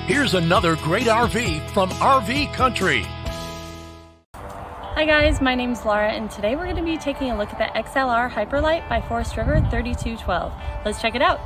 Here's another great RV from RV Country. Hi guys, my name's Laura and today we're going to be taking a look at the XLR Hyperlite by Forest River 3212. Let's check it out.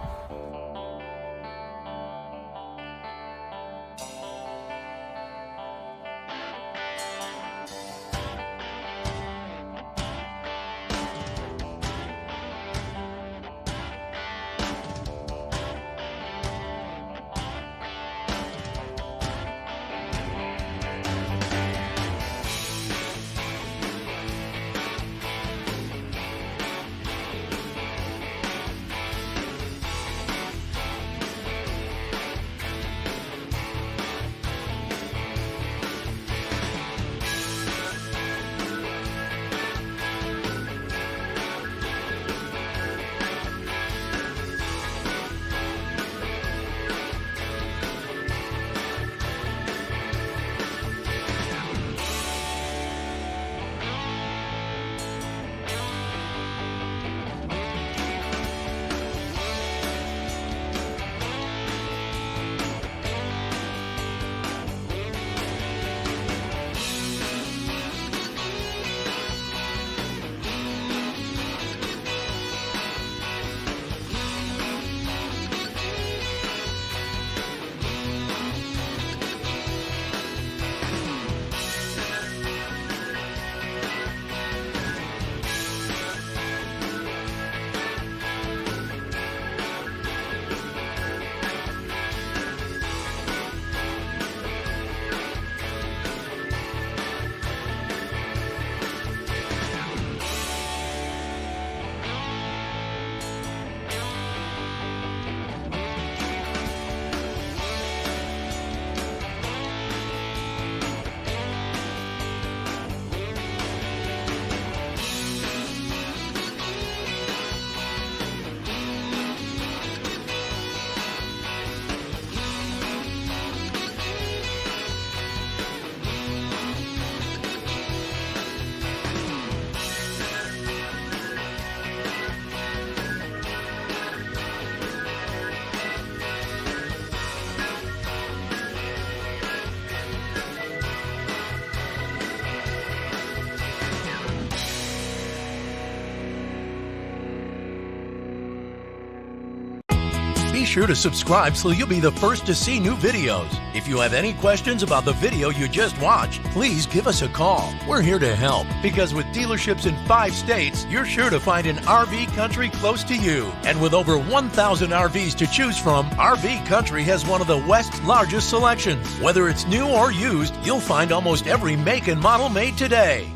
Be sure to subscribe so you'll be the first to see new videos. If you have any questions about the video you just watched, please give us a call. We're here to help because with dealerships in 5 states, you're sure to find an RV Country close to you. And with over 1,000 RVs to choose from, RV Country has one of the West's largest selections. Whether it's new or used, you'll find almost every make and model made today.